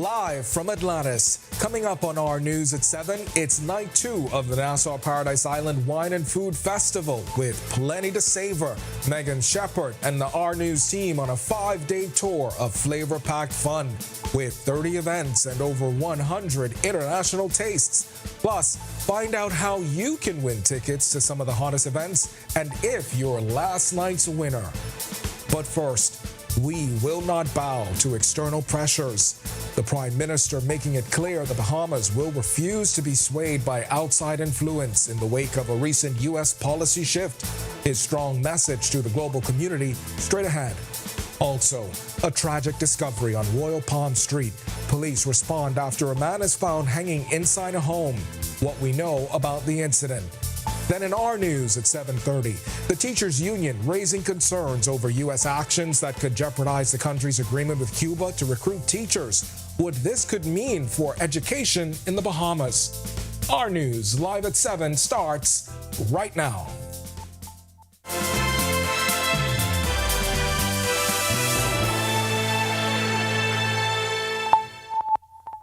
Live from Atlantis. Coming up on our news at 7, it's night 2 of the Nassau Paradise Island Wine and Food Festival with plenty to savor. Megan Shepard and the Our News team on a 5-day tour of flavor-packed fun with 30 events and over 100 international tastes. Plus, find out how you can win tickets to some of the hottest events and if you're last night's winner. But first, we will not bow to external pressures. The Prime Minister making it clear the Bahamas will refuse to be swayed by outside influence in the wake of a recent U.S. policy shift. His strong message to the global community straight ahead. Also, a tragic discovery on Royal Palm Street. Police respond after a man is found hanging inside a home. What we know about the incident. Then in our news at 7:30, the teachers' union raising concerns over U.S. actions that could jeopardize the country's agreement with Cuba to recruit teachers. What this could mean for education in the Bahamas. Our news live at 7 starts right now.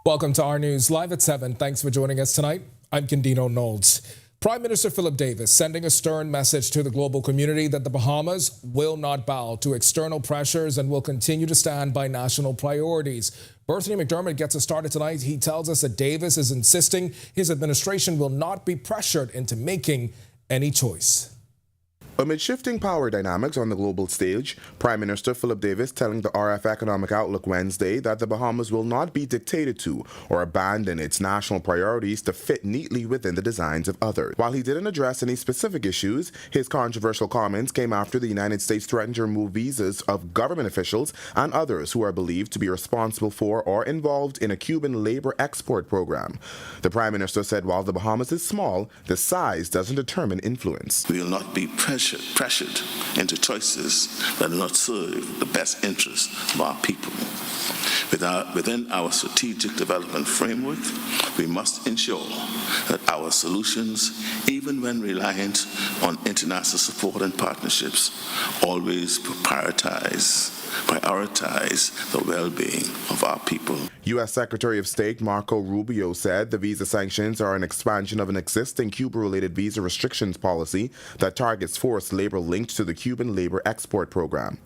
Welcome to our news live at 7. Thanks for joining us tonight. I'm Candino Knowles. Prime Minister Philip Davis sending a stern message to the global community that the Bahamas will not bow to external pressures and will continue to stand by national priorities. Berthany McDermott gets us started tonight. He tells us that Davis is insisting his administration will not be pressured into making any choice. Amid shifting power dynamics on the global stage, Prime Minister Philip Davis telling the RF Economic Outlook Wednesday that the Bahamas will not be dictated to or abandon its national priorities to fit neatly within the designs of others. While he didn't address any specific issues, his controversial comments came after the United States threatened to remove visas of government officials and others who are believed to be responsible for or involved in a Cuban labor export program. The Prime Minister said while the Bahamas is small, the size doesn't determine influence. We will not be pressured into choices that do not serve the best interests of our people. Within our strategic development framework, we must ensure that our solutions, even when reliant on international support and partnerships, always prioritize the well-being of our people. U.S. Secretary of State Marco Rubio said the visa sanctions are an expansion of an existing Cuba-related visa restrictions policy that targets forced labor linked to the Cuban labor export program.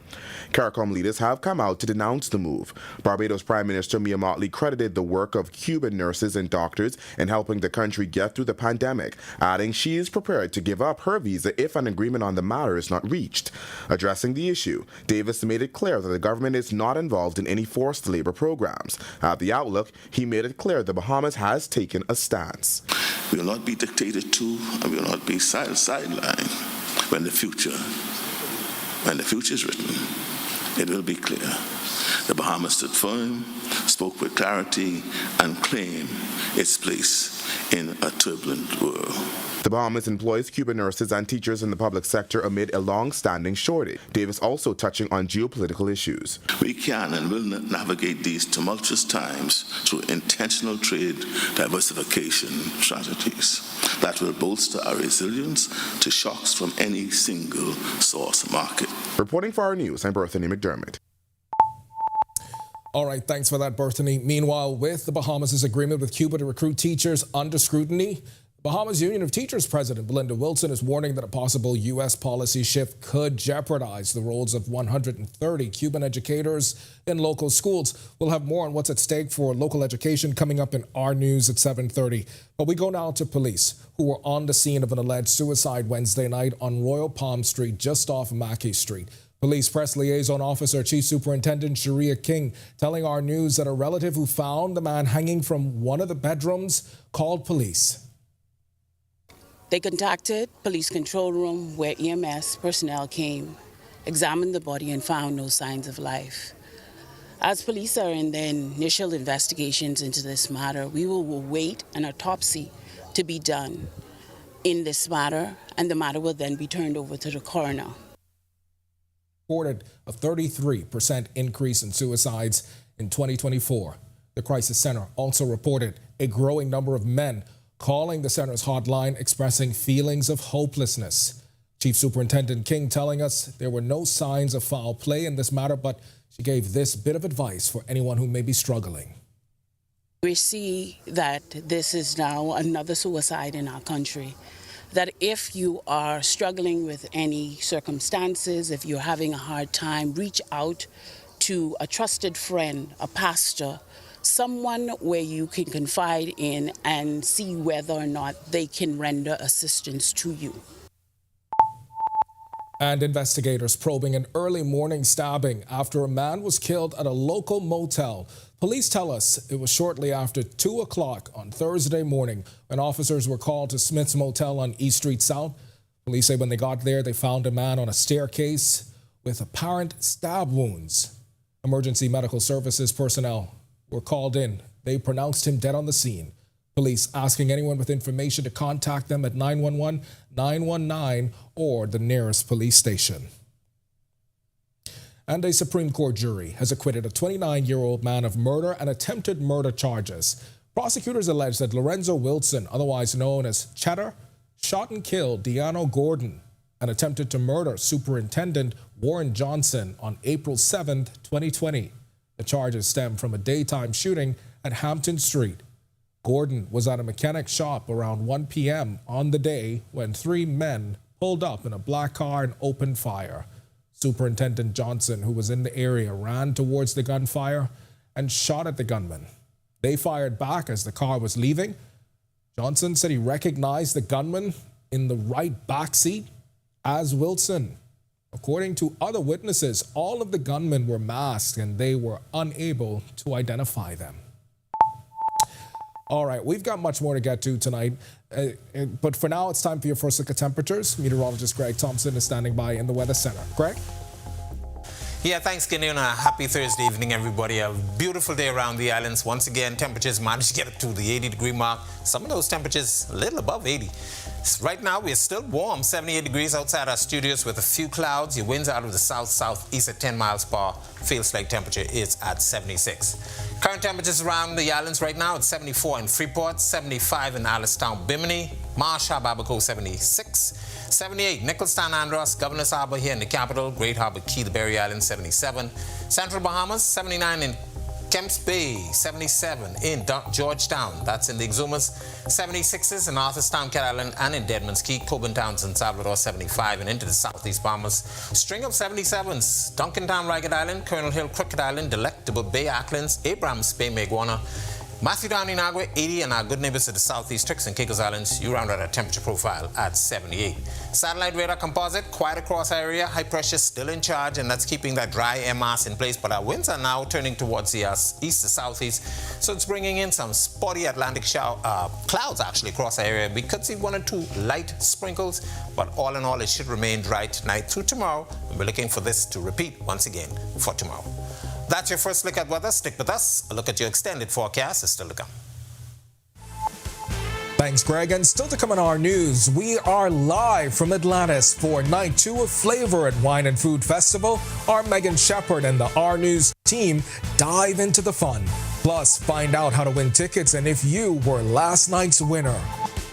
CARICOM leaders have come out to denounce the move. Barbados Prime Minister Mia Mottley credited the work of Cuban nurses and doctors in helping the country get through the pandemic, adding she is prepared to give up her visa if an agreement on the matter is not reached. Addressing the issue, Davis made it clear that the government is not involved in any forced labor programs. At the Outlook, he made it clear the Bahamas has taken a stance. We will not be dictated to and we will not be sidelined when the future is written. It will be clear. The Bahamas stood firm, spoke with clarity, and claimed its place in a turbulent world. The Bahamas employs Cuban nurses and teachers in the public sector amid a long-standing shortage. Davis also touching on geopolitical issues. We can and will navigate these tumultuous times through intentional trade diversification strategies that will bolster our resilience to shocks from any single source market. Reporting for our news, I'm Berthany McDermott. All right, thanks for that, Berthany. Meanwhile, with the Bahamas' agreement with Cuba to recruit teachers under scrutiny, Bahamas Union of Teachers President Belinda Wilson is warning that a possible U.S. policy shift could jeopardize the roles of 130 Cuban educators in local schools. We'll have more on what's at stake for local education coming up in our news at 7:30. But we go now to police, who were on the scene of an alleged suicide Wednesday night on Royal Palm Street, just off Mackey Street. Police Press Liaison Officer Chief Superintendent Sharia King telling our news that a relative who found the man hanging from one of the bedrooms called police. They contacted police control room where EMS personnel came, examined the body and found no signs of life. As police are in their initial investigations into this matter, we will await an autopsy to be done in this matter, and the matter will then be turned over to the coroner. Reported a 33% increase in suicides in 2024. The Crisis Center also reported a growing number of men calling the center's hotline expressing feelings of hopelessness. Chief Superintendent King telling us there were no signs of foul play in this matter, but she gave this bit of advice for anyone who may be struggling. We see that this is now another suicide in our country. That if you are struggling with any circumstances, if you're having a hard time, reach out to a trusted friend, a pastor, someone where you can confide in and see whether or not they can render assistance to you. And investigators probing an early morning stabbing after a man was killed at a local motel. Police tell us it was shortly after 2 o'clock on Thursday morning when officers were called to Smith's Motel on East Street South. Police say when they got there, they found a man on a staircase with apparent stab wounds. Emergency medical services personnel were called in. They pronounced him dead on the scene. Police asking anyone with information to contact them at 911, 919, or the nearest police station. And a Supreme Court jury has acquitted a 29-year-old man of murder and attempted murder charges. Prosecutors allege that Lorenzo Wilson, otherwise known as Cheddar, shot and killed Deano Gordon and attempted to murder Superintendent Warren Johnson on April 7, 2020. The charges stem from a daytime shooting at Hampton Street. Gordon was at a mechanic shop around 1 p.m. on the day when 3 men pulled up in a black car and opened fire. Superintendent Johnson, who was in the area, ran towards the gunfire and shot at the gunman. They fired back as the car was leaving. Johnson said he recognized the gunman in the right back seat as Wilson. According to other witnesses, all of the gunmen were masked and they were unable to identify them. All right, we've got much more to get to tonight, but for now, it's time for your first look at temperatures. Meteorologist Greg Thompson is standing by in the Weather Center. Greg? Yeah, thanks, Gideon. A happy Thursday evening, everybody. A beautiful day around the islands. Once again, temperatures managed to get up to the 80-degree mark. Some of those temperatures a little above 80. Right now, we're still warm, 78 degrees outside our studios with a few clouds. Your winds out of the south-southeast at 10 miles per hour. Feels like temperature is at 76. Current temperatures around the islands right now, it's 74 in Freeport, 75 in Alistown, Bimini, Marsh Harbour, Abaco, 76. 78, Nicholstown, Andros, Governor's Harbour here in the capital, Great Harbour Key, the Berry Islands, 77. Central Bahamas, 79 in Kemps Bay, 77 in Georgetown, that's in the Exumas, 76s in Arthurstown, Cat Island, and in Deadman's Key, Coburn Town, San Salvador, 75, and into the southeast Bahamas. String of 77s, Duncantown, Ragged Island, Colonel Hill, Crooked Island, Delectable Bay, Acklands, Abrams Bay, Meguana, Matthew Down, Inagua, 80, and our good neighbors to the southeast, Turks and Caicos Islands, you round out our temperature profile at 78. Satellite radar composite, quiet across our area, high pressure still in charge, and that's keeping that dry air mass in place, but our winds are now turning towards the east to southeast, so it's bringing in some spotty Atlantic clouds actually across our area. We could see 1 or 2 light sprinkles, but all in all, it should remain dry tonight through tomorrow, and we're looking for this to repeat once again for tomorrow. That's your first look at weather. Stick with us. A look at your extended forecast is still to come. Thanks, Greg. And still to come in our news, we are live from Atlantis for Night 2 of Flavor at Wine and Food Festival. Our Megan Shepard and the R News team dive into the fun. Plus, find out how to win tickets and if you were last night's winner.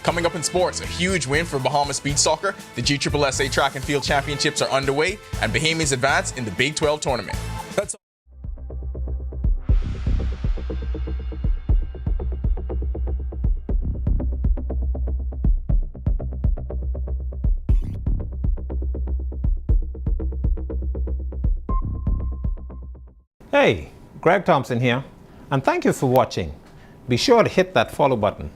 Coming up in sports, a huge win for Bahamas beach soccer. The GSSA Track and Field Championships are underway, and Bahamians advance in the Big 12 tournament. That's Hey, Greg Thompson here, and thank you for watching. Be sure to hit that follow button.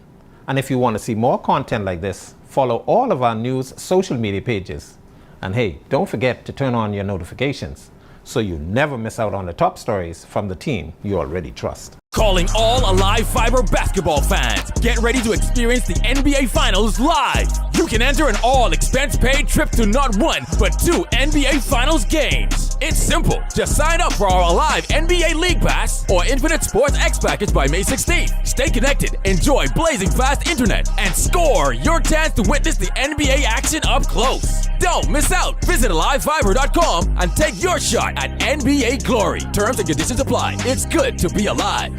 And if you want to see more content like this, follow all of our news social media pages. And hey, don't forget to turn on your notifications so you never miss out on the top stories from the team you already trust. Calling all Alive Fiber basketball fans. Get ready to experience the NBA Finals live. You can enter an all-expense-paid trip to not one, but 2 NBA Finals games. It's simple. Just sign up for our Alive NBA League Pass or Infinite Sports X Package by May 16th. Stay connected, enjoy blazing fast internet, and score your chance to witness the NBA action up close. Don't miss out. Visit AliveFiber.com and take your shot at NBA glory. Terms and conditions apply. It's good to be alive.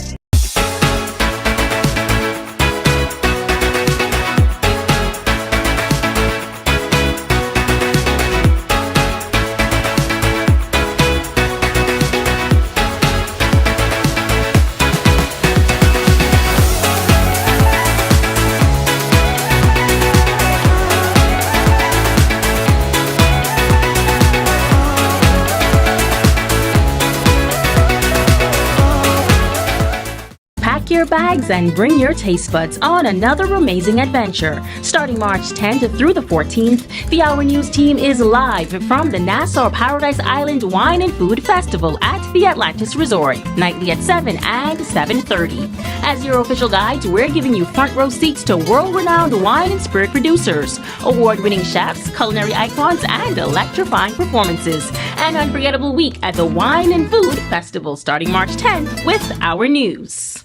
your bags and bring your taste buds on another amazing adventure. Starting March 10th through the 14th, the Our News team is live from the Nassau Paradise Island Wine and Food Festival at the Atlantis Resort, nightly at 7 and 7:30. As your official guides, we're giving you front row seats to world-renowned wine and spirit producers, award-winning chefs, culinary icons, and electrifying performances. An unforgettable week at the Wine and Food Festival starting March 10th with Our News.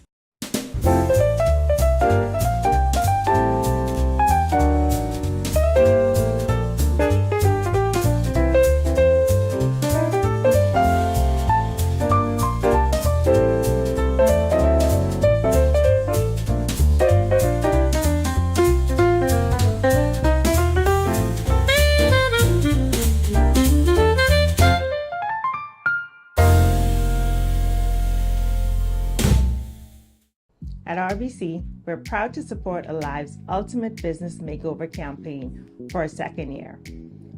At RBC, we're proud to support Alive's Ultimate Business Makeover campaign for a second year.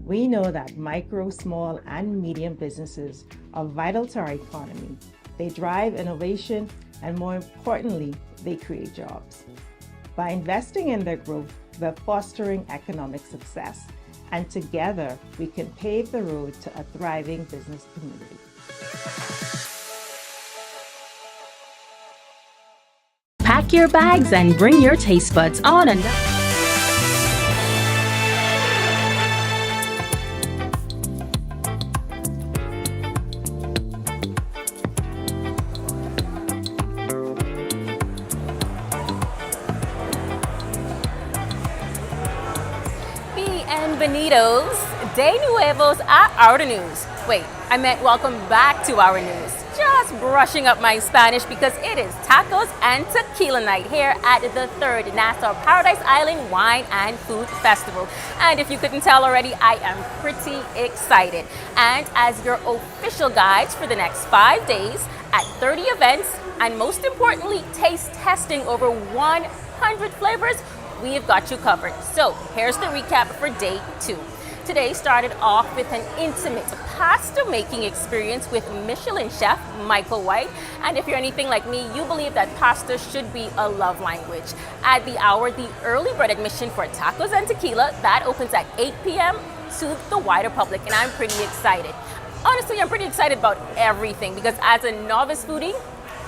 We know that micro, small, and medium businesses are vital to our economy. They drive innovation, and more importantly, they create jobs. By investing in their growth, we're fostering economic success, and together we can pave the road to a thriving business community. Pack your bags and bring your taste buds on another. Bienvenidos, de nuevos a Our News. Wait, I meant welcome back to Our News. Just brushing up my Spanish because it is tacos and tequila night here at the 3rd Nassau Paradise Island Wine and Food Festival. And if you couldn't tell already, I am pretty excited. And as your official guides for the next 5 days at 30 events, and most importantly, taste testing over 100 flavors, we've got you covered. So here's the recap for day 2. Today started off with an intimate pasta making experience with Michelin chef Michael White. And if you're anything like me, you believe that pasta should be a love language. At the hour, the early bird admission for tacos and tequila, that opens at 8 p.m. to the wider public, and I'm pretty excited. Honestly, I'm pretty excited about everything because as a novice foodie,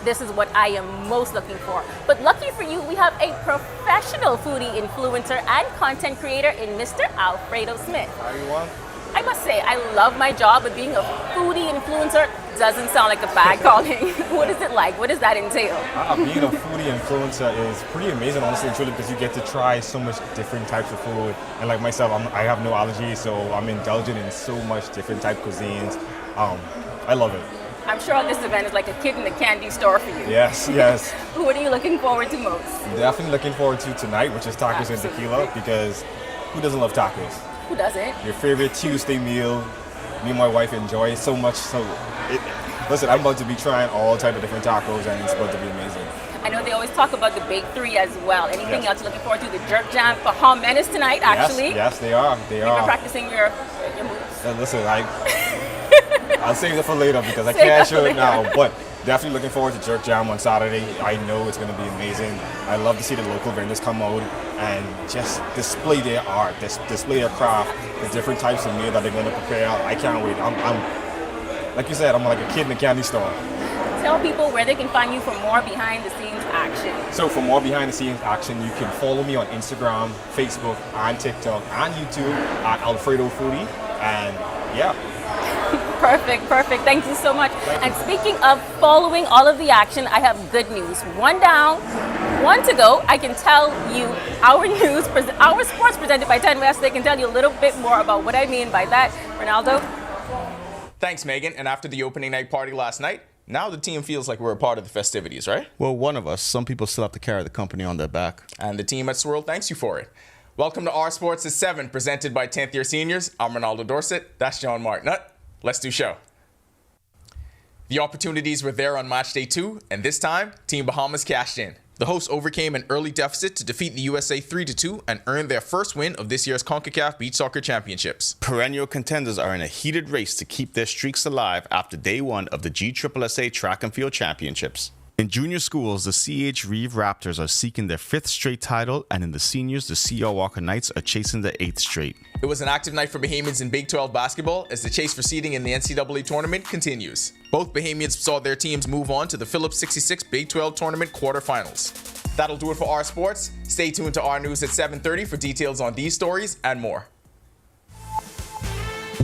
this is what I am most looking for. But lucky for you, we have a professional foodie influencer and content creator in Mr. Alfredo Smith. How you want? I must say, I love my job, but being a foodie influencer doesn't sound like a bad calling. What is it like? What does that entail? Being a foodie influencer is pretty amazing, honestly and truly, because you get to try so much different types of food. And like myself, I have no allergies, so I'm indulgent in so much different type cuisines. I love it. I'm sure this event is like a kid in the candy store for you. Yes, yes. What are you looking forward to most? Definitely looking forward to tonight, which is tacos and tequila, because who doesn't love tacos? Who doesn't? Your favorite Tuesday meal. Me and my wife enjoy it so much. Listen, I'm about to be trying all types of different tacos, and it's about to be amazing. I know they always talk about the Big Three as well. Anything else you're looking forward to? The jerk jam Bahamian is tonight, actually. Yes, they are. They are. You've been practicing your moves. Listen, I'll save that for later because I can't show it now. But definitely looking forward to Jerk Jam on Saturday. I know it's going to be amazing. I love to see the local vendors come out and just display their art, display their craft, the different types of meal that they're going to prepare. I can't wait. I'm like you said, I'm like a kid in a candy store. Tell people where they can find you for more behind the scenes action. So for more behind the scenes action, you can follow me on Instagram, Facebook, and TikTok, and YouTube at Alfredo Foodie. And yeah. Perfect. Thank you so much. And speaking of following all of the action, I have good news. One down, one to go. I can tell you Our News, Our Sports presented by 10 West. They can tell you a little bit more about what I mean by that. Ronaldo? Thanks, Megan. And after the opening night party last night, now the team feels like we're a part of the festivities, right? Well, one of us. Some people still have to carry the company on their back. And the team at Swirl thanks you for it. Welcome to Our Sports is 7, presented by 10th year seniors. I'm Ronaldo Dorset. That's John Martinut. Let's do show. The opportunities were there on match day 2, and this time, Team Bahamas cashed in. The hosts overcame an early deficit to defeat the USA 3-2 and earned their first win of this year's CONCACAF Beach Soccer Championships. Perennial contenders are in a heated race to keep their streaks alive after day 1 of the GSSSA Track and Field Championships. In junior schools, the C.H. Reeve Raptors are seeking their 5th straight title, and in the seniors, the C.R. Walker Knights are chasing their 8th straight. It was an active night for Bahamians in Big 12 basketball as the chase for seeding in the NCAA tournament continues. Both Bahamians saw their teams move on to the Phillips 66 Big 12 tournament quarterfinals. That'll do it for our sports. Stay tuned to our news at 7:30 for details on these stories and more.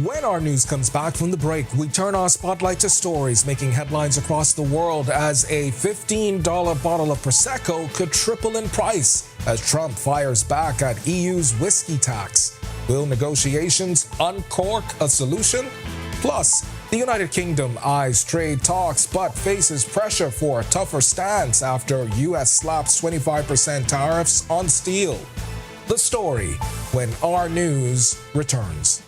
When our news comes back from the break, we turn our spotlight to stories making headlines across the world as a $15 bottle of Prosecco could triple in price as Trump fires back at EU's whiskey tax. Will negotiations uncork a solution? Plus, the United Kingdom eyes trade talks but faces pressure for a tougher stance after U.S. slaps 25% tariffs on steel. The story when our news returns.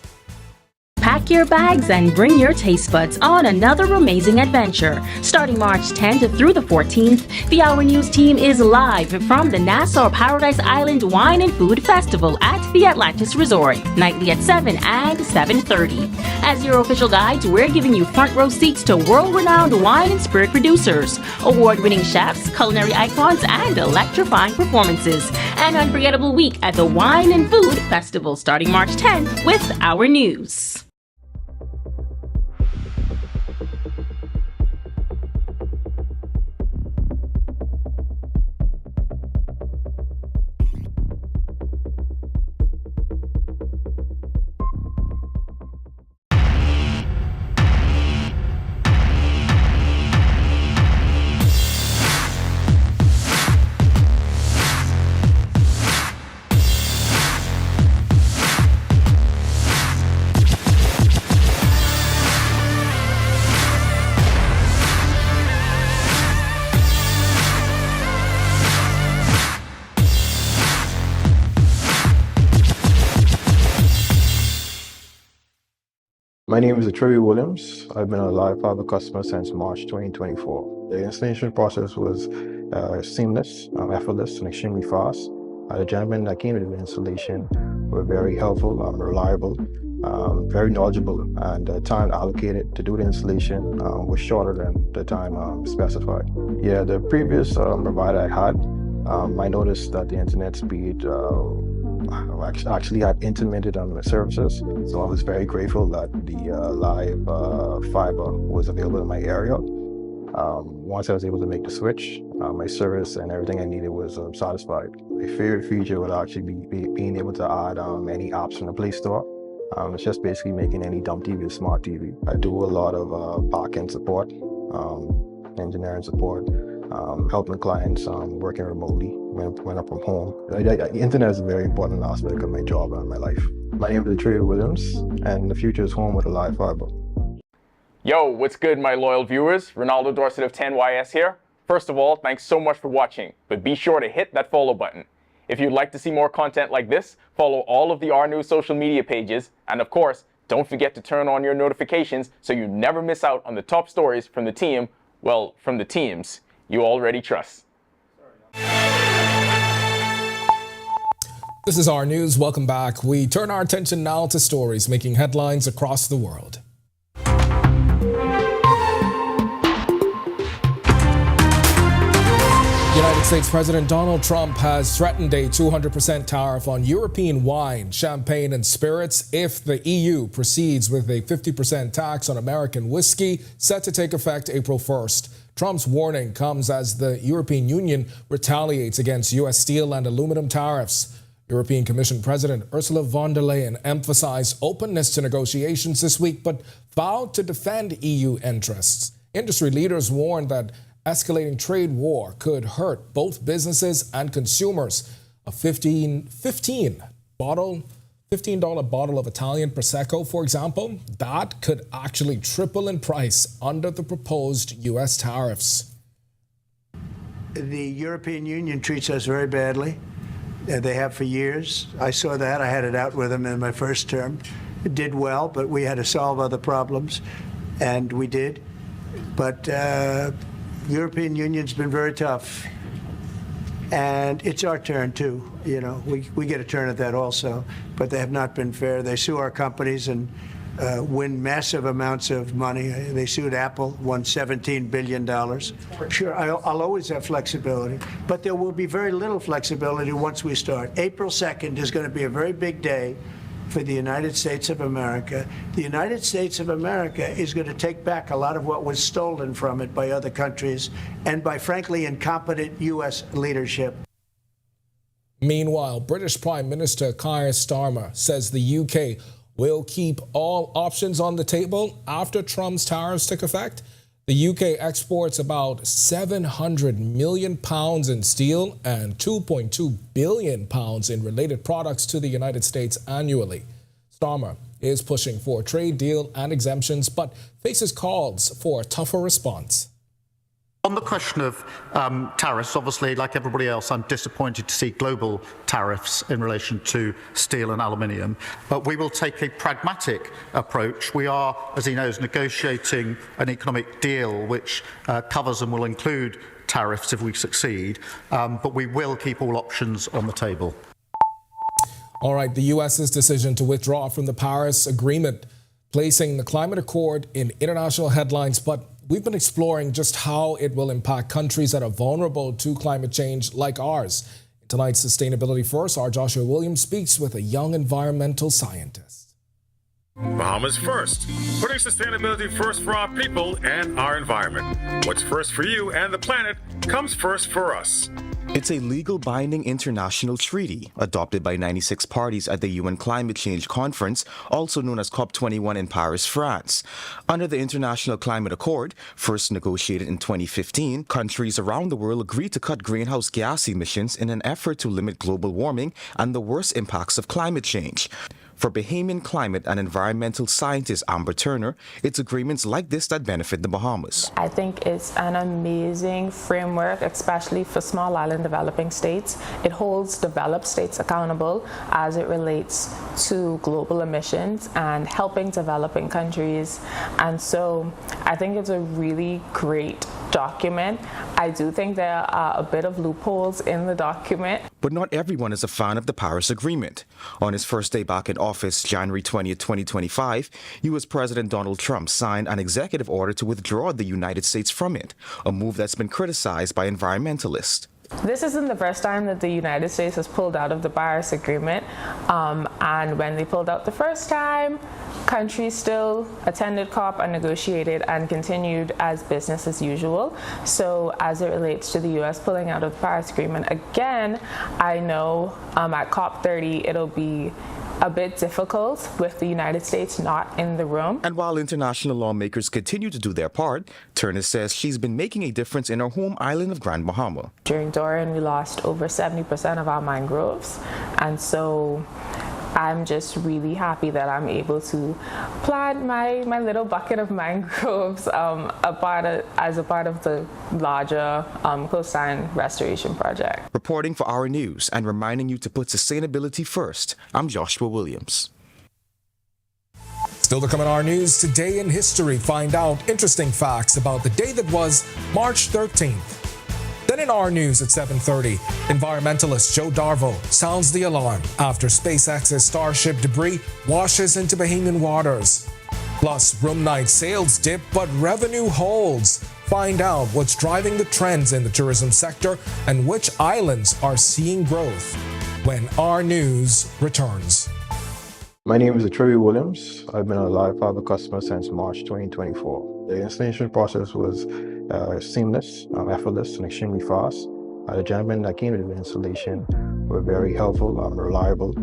Pack your bags and bring your taste buds on another amazing adventure. Starting March 10th through the 14th, the Our News team is live from the Nassau Paradise Island Wine and Food Festival at the Atlantis Resort, nightly at 7 and 7:30. As your official guides, we're giving you front row seats to world-renowned wine and spirit producers, award-winning chefs, culinary icons, and electrifying performances. An unforgettable week at the Wine and Food Festival starting March 10th with Our News. My name is Trevor Williams. I've been a Live Fiber customer since March 2024. The installation process was seamless, effortless, and extremely fast. The gentlemen that came to the installation were very helpful, reliable, very knowledgeable, and the time allocated to do the installation was shorter than the time specified. Yeah, the previous provider I had, I noticed that the internet speed actually had intermittent services, so I was very grateful that the live fiber was available in my area. Once I was able to make the switch, my service and everything I needed was satisfied. My favorite feature would actually be being able to add any apps from the Play Store. It's just basically making any dumb TV a smart TV. I do a lot of back-end support, engineering support, helping clients working remotely when I'm from home. The internet is a very important aspect of my job and my life. My name is Trey Williams, and the future is home with a live fiber. Yo, what's good, my loyal viewers? Ronaldo Dorset of 10YS here. First of all, thanks so much for watching, but be sure to hit that follow button. If you'd like to see more content like this, follow all of the R News social media pages, and of course, don't forget to turn on your notifications so you never miss out on the top stories from the team, well, from the teams you already trust. This is our news. Welcome back. We turn our attention now to stories making headlines across the world. United States President Donald Trump has threatened a 200% tariff on European wine, champagne, and spirits if the EU proceeds with a 50% tax on American whiskey, set to take effect April 1st. Trump's warning comes as the European Union retaliates against U.S. steel and aluminum tariffs. European Commission President Ursula von der Leyen emphasized openness to negotiations this week, but vowed to defend EU interests. Industry leaders warned that escalating trade war could hurt both businesses and consumers. A $15 bottle of Italian Prosecco, for example, that could actually triple in price under the proposed U.S. tariffs. The European Union treats us very badly. They have for years. I saw that. I had it out with them in my first term. It did well, but we had to solve other problems, and we did. But European Union's been very tough, and it's our turn too. You know, we get a turn at that also, but they have not been fair. They sue our companies, and win massive amounts of money. They sued Apple, won $17 billion. Sure, I'll always have flexibility, but there will be very little flexibility once we start. April 2nd is going to be a very big day for the United States of America. The United States of America is going to take back a lot of what was stolen from it by other countries and by, frankly, incompetent U.S. leadership. Meanwhile, British Prime Minister Keir Starmer says the UK will keep all options on the table after Trump's tariffs took effect. The UK exports about £700 million in steel and £2.2 billion in related products to the United States annually. Starmer is pushing for a trade deal and exemptions, but faces calls for a tougher response. On the question of tariffs, obviously, like everybody else, I'm disappointed to see global tariffs in relation to steel and aluminium. But we will take a pragmatic approach. We are, as he knows, negotiating an economic deal which covers and will include tariffs if we succeed. But we will keep all options on the table. All right, the U.S.'s decision to withdraw from the Paris Agreement, placing the climate accord in international headlines, but we've been exploring just how it will impact countries that are vulnerable to climate change like ours. In tonight's Sustainability First, our Joshua Williams speaks with a young environmental scientist. Bahamas First, putting sustainability first for our people and our environment. What's first for you and the planet comes first for us. It's a legal binding international treaty adopted by 96 parties at the UN Climate Change Conference, also known as COP21 in Paris, France. Under the International Climate Accord, first negotiated in 2015, countries around the world agreed to cut greenhouse gas emissions in an effort to limit global warming and the worst impacts of climate change. For Bahamian climate and environmental scientist Amber Turner, it's agreements like this that benefit the Bahamas. I think it's an amazing framework, especially for small island developing states. It holds developed states accountable as it relates to global emissions and helping developing countries. And so I think it's a really great document. I do think there are a bit of loopholes in the document. But not everyone is a fan of the Paris Agreement. On his first day back in office, January 20th, 2025, U.S. President Donald Trump signed an executive order to withdraw the United States from it, a move that's been criticized by environmentalists. This isn't the first time that the United States has pulled out of the Paris Agreement. And when they pulled out the first time, countries still attended COP and negotiated and continued as business as usual. So as it relates to the U.S. pulling out of the Paris Agreement, again, I know at COP 30 it'll be a bit difficult with the United States not in the room. And while international lawmakers continue to do their part, Turner says she's been making a difference in her home island of Grand Bahama. During Dorian, we lost over 70% of our mangroves. And so I'm just really happy that I'm able to plant my little bucket of mangroves as a part of the larger coastline restoration project. Reporting for Our News and reminding you to put sustainability first, I'm Joshua Williams. Still to come in Our News, today in history, find out interesting facts about the day that was March 13th. Then in Our News at 7:30, environmentalist Joe Darvo sounds the alarm after SpaceX's Starship debris washes into Bahamian waters. Plus, room night sales dip, but revenue holds. Find out what's driving the trends in the tourism sector and which islands are seeing growth when Our News returns. My name is Troy Williams. I've been a live fiber customer since March 2024. The installation process was seamless, effortless, and extremely fast. The gentlemen that came to the installation were very helpful, reliable,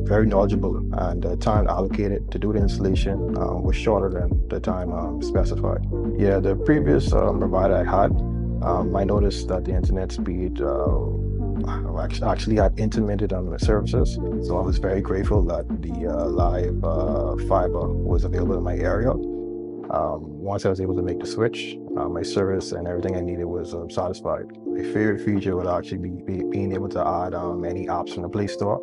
very knowledgeable, and the time allocated to do the installation was shorter than the time specified. Yeah, the previous provider I had, I noticed that the internet speed actually had intermittent on the services, so I was very grateful that the live fiber was available in my area. Once I was able to make the switch, my service and everything I needed was satisfied. My favorite feature would actually be being able to add any apps from the Play Store.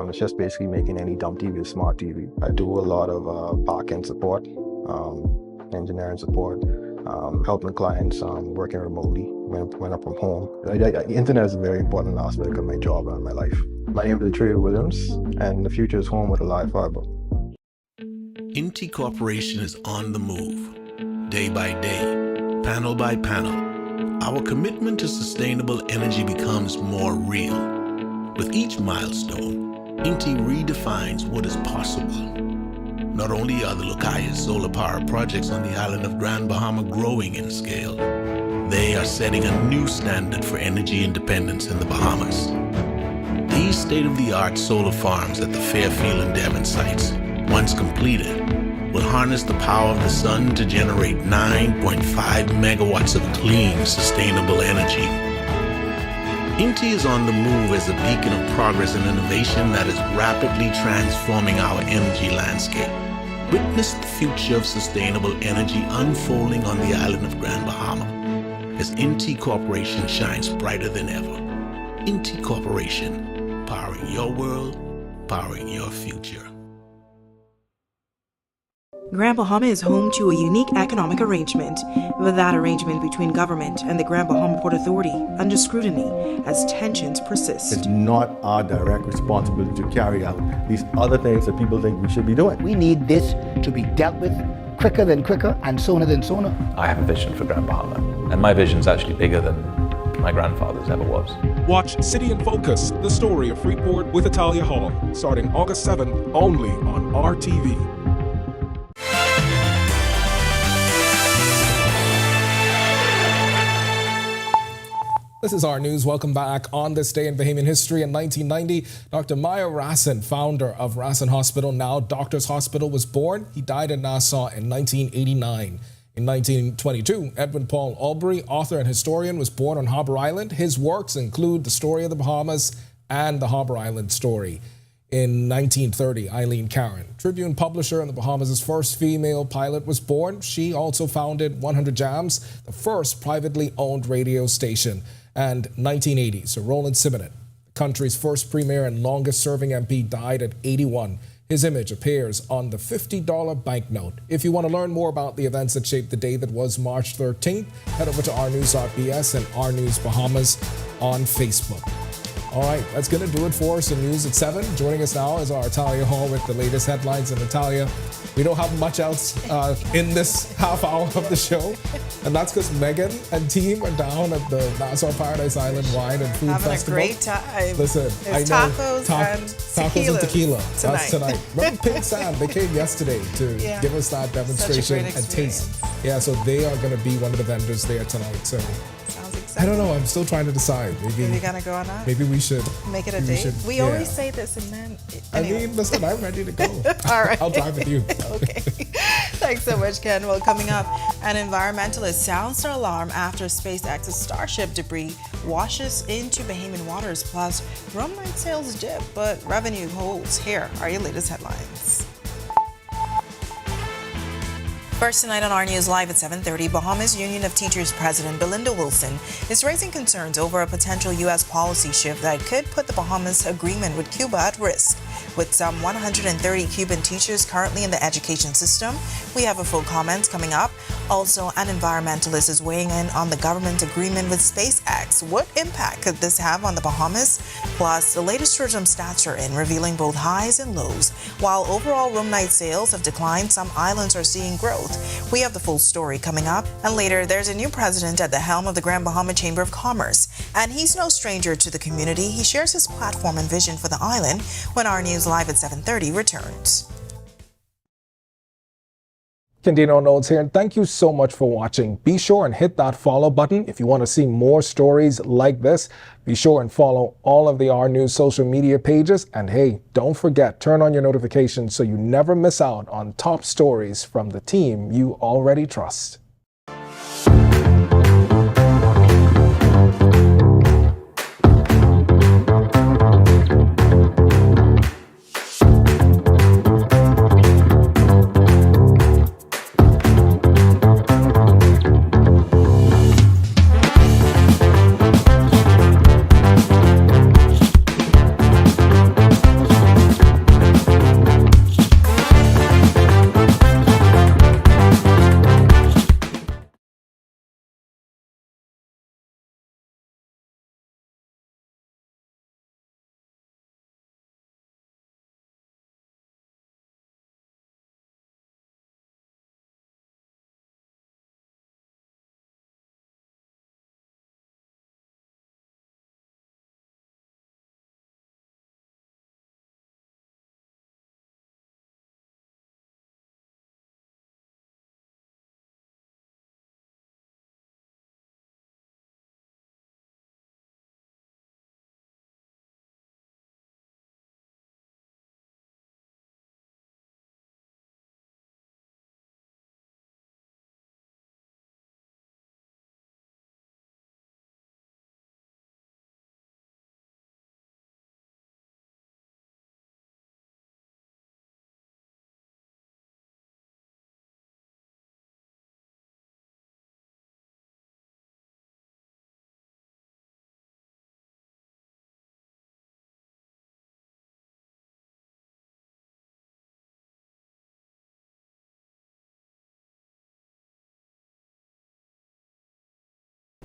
It's just basically making any dumb TV a smart TV. I do a lot of back-end support, engineering support, helping clients working remotely when I'm from home. The internet is a very important aspect of my job and my life. My name is Troy Williams, and the future is home with a live fiber. Inti Corporation is on the move, day by day, panel by panel. Our commitment to sustainable energy becomes more real. With each milestone, Inti redefines what is possible. Not only are the Lucayas solar power projects on the island of Grand Bahama growing in scale, they are setting a new standard for energy independence in the Bahamas. These state-of-the-art solar farms at the Fairfield and Devon sites, once completed, will harness the power of the sun to generate 9.5 megawatts of clean, sustainable energy. Inti is on the move as a beacon of progress and innovation that is rapidly transforming our energy landscape. Witness the future of sustainable energy unfolding on the island of Grand Bahama as Inti Corporation shines brighter than ever. Inti Corporation, powering your world, powering your future. Grand Bahama is home to a unique economic arrangement, with that arrangement between government and the Grand Bahama Port Authority under scrutiny as tensions persist. It's not our direct responsibility to carry out these other things that people think we should be doing. We need this to be dealt with quicker than quicker and sooner than sooner. I have a vision for Grand Bahama, and my vision is actually bigger than my grandfather's ever was. Watch City in Focus, the story of Freeport with Italia Hall, starting August 7th only on RTV. This is our news. Welcome back. On this day in Bahamian history in 1990, Dr. Maya Rassin, founder of Rassin Hospital, now Doctors Hospital, was born. He died in Nassau in 1989. In 1922, Edwin Paul Albury, author and historian, was born on Harbor Island. His works include The Story of the Bahamas and The Harbor Island Story. In 1930, Eileen Caron, Tribune publisher in the Bahamas' first female pilot, was born. She also founded 100 Jams, the first privately owned radio station. And 1980, Sir Roland Simonet, the country's first premier and longest-serving MP, died at 81. His image appears on the $50 banknote. If you want to learn more about the events that shaped the day that was March 13th, head over to rnews.bs and R News Bahamas on Facebook. All right, that's going to do it for us in News at 7. Joining us now is our Italia Hall with the latest headlines. And Italia, we don't have much else in this half hour of the show. And that's because Megan and team are down at the Nassau Paradise Island Wine and Food Having Festival. Having a great time. Listen, it's I know. Tacos and tequila. Tonight. That's tonight. Remember Pink Sand? They came yesterday to give us that demonstration and taste. Yeah, so they are going to be one of the vendors there tonight. So I don't know. I'm still trying to decide. Maybe you're gonna go on that. Maybe we should make it a date. We always say this, and then anyway. I mean, listen, I'm ready to go. All right, I'll drive with you. Okay. Thanks so much, Ken. Well, coming up, an environmentalist sounds their alarm after SpaceX's Starship debris washes into Bahamian waters. Plus, rum night sales dip, but revenue holds. Here are your latest headlines. First tonight on our News Live at 7:30, Bahamas Union of Teachers President Belinda Wilson is raising concerns over a potential U.S. policy shift that could put the Bahamas agreement with Cuba at risk. With some 130 Cuban teachers currently in the education system, we have a full comment coming up. Also, an environmentalist is weighing in on the government agreement with SpaceX. What impact could this have on the Bahamas? Plus, the latest tourism stats are in, revealing both highs and lows. While overall room night sales have declined, some islands are seeing growth. We have the full story coming up. And later, there's a new president at the helm of the Grand Bahama Chamber of Commerce. And he's no stranger to the community. He shares his platform and vision for the island when our News Live at 7:30 returns. Candino Notes here, and thank you so much for watching. Be sure and hit that follow button if you want to see more stories like this. Be sure and follow all of the R News social media pages. And hey, don't forget, turn on your notifications so you never miss out on top stories from the team you already trust.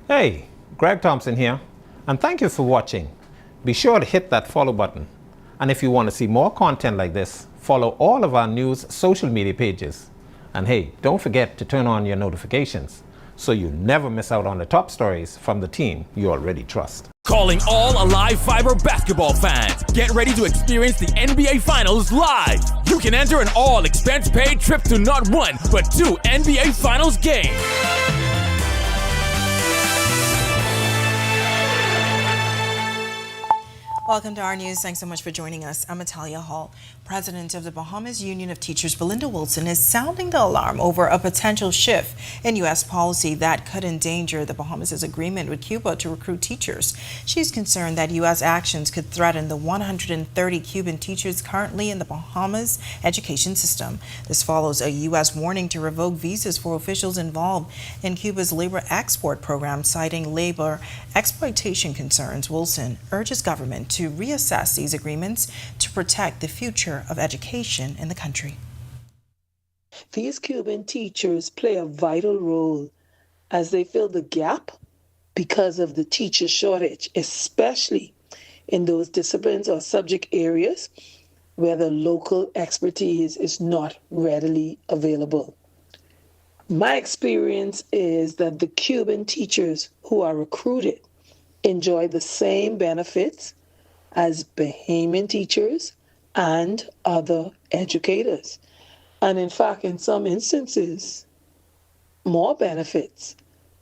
Hey, Greg Thompson here, and thank you for watching. Be sure to hit that follow button. And if you want to see more content like this, follow all of our news social media pages. And hey, don't forget to turn on your notifications so you never miss out on the top stories from the team you already trust. Calling all Alive Fiber basketball fans. Get ready to experience the NBA Finals live. You can enter an all-expense-paid trip to not one, but 2 NBA Finals games. Welcome to our news. Thanks so much for joining us. I'm Natalia Hall. President of the Bahamas Union of Teachers, Belinda Wilson, is sounding the alarm over a potential shift in U.S. policy that could endanger the Bahamas' agreement with Cuba to recruit teachers. She's concerned that U.S. actions could threaten the 130 Cuban teachers currently in the Bahamas education system. This follows a U.S. warning to revoke visas for officials involved in Cuba's labor export program, citing labor exploitation concerns. Wilson urges government to reassess these agreements to protect the future of education in the country. These Cuban teachers play a vital role as they fill the gap because of the teacher shortage, especially in those disciplines or subject areas where the local expertise is not readily available. My experience is that the Cuban teachers who are recruited enjoy the same benefits as Bahamian teachers and other educators. And in fact, in some instances, more benefits,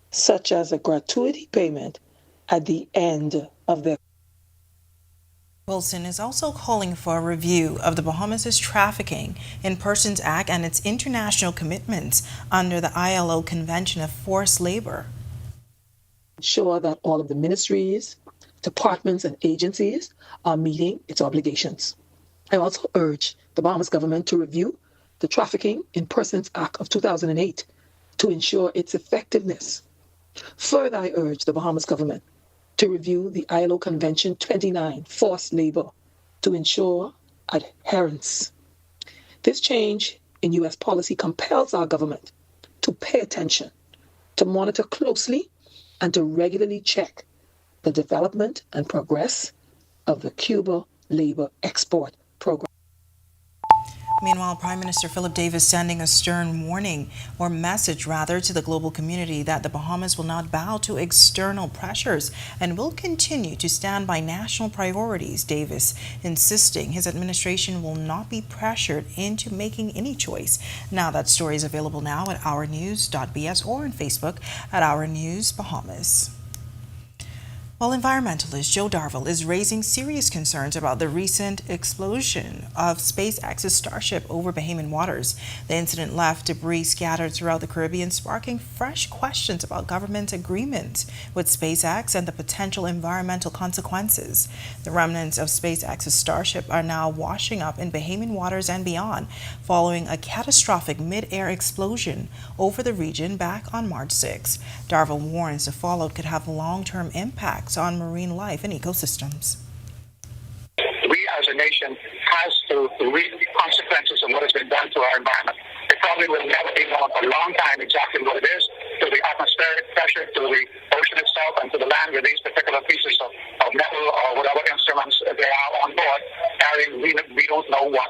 such as a gratuity payment at the end of their. Wilson is also calling for a review of the Bahamas' Trafficking in Persons Act and its international commitments under the ILO Convention of Forced Labor. Ensure that all of the ministries, departments, and agencies are meeting its obligations. I also urge the Bahamas government to review the Trafficking in Persons Act of 2008 to ensure its effectiveness. Further, I urge the Bahamas government to review the ILO Convention 29, forced labor, to ensure adherence. This change in U.S. policy compels our government to pay attention, to monitor closely, and to regularly check the development and progress of the Cuba labor export program. Meanwhile, Prime Minister Philip Davis sending a stern warning or message rather to the global community that the Bahamas will not bow to external pressures and will continue to stand by national priorities. Davis insisting his administration will not be pressured into making any choice. Now that story is available now at ournews.bs or on Facebook at Our News Bahamas. Well, environmentalist Joe Darville is raising serious concerns about the recent explosion of SpaceX's Starship over Bahamian waters. The incident left debris scattered throughout the Caribbean, sparking fresh questions about government agreements with SpaceX and the potential environmental consequences. The remnants of SpaceX's Starship are now washing up in Bahamian waters and beyond, following a catastrophic mid-air explosion over the region back on March 6. Darville warns the fallout could have long-term impacts on marine life and ecosystems. We as a nation has to reap consequences of what has been done to our environment. It probably will never be known for a long time exactly what it is, to the atmospheric pressure, to the ocean itself, and to the land where these particular pieces of metal or whatever instruments they are on board carrying, we don't know what.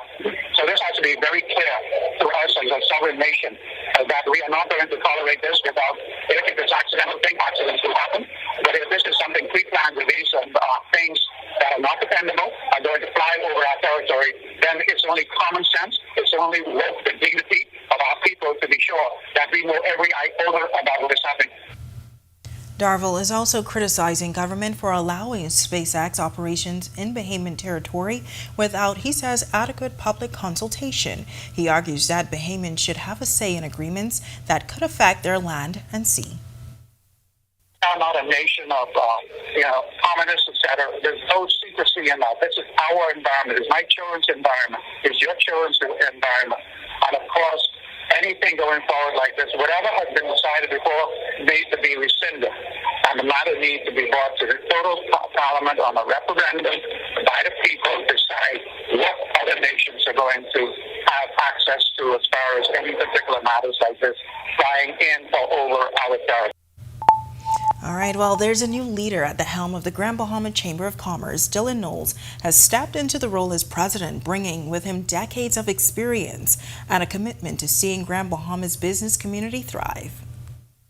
So this has to be very clear to us as a sovereign nation that we are not going to tolerate this without, if it's accidental, accidents will happen. But if this is something pre-planned with these things that are not dependable, are going to fly over our territory, then it's only common sense, it's only worth the dignity of our people to be sure that we know every iota about what is happening. Darville is also criticizing government for allowing SpaceX operations in Bahamian territory without, he says, adequate public consultation. He argues that Bahamians should have a say in agreements that could affect their land and sea. We are not a nation of, communists, etc. There's no secrecy in that. This is our environment. It's my children's environment. It's your children's environment. And of course, anything going forward like this, whatever has been decided before, needs to be rescinded. And the matter needs to be brought to the total parliament on a referendum by the people to decide what other nations are going to have access to as far as any particular matters like this flying in or over our territory. All right, well, there's a new leader at the helm of the Grand Bahama Chamber of Commerce. Dylan Knowles has stepped into the role as president, bringing with him decades of experience and a commitment to seeing Grand Bahama's business community thrive.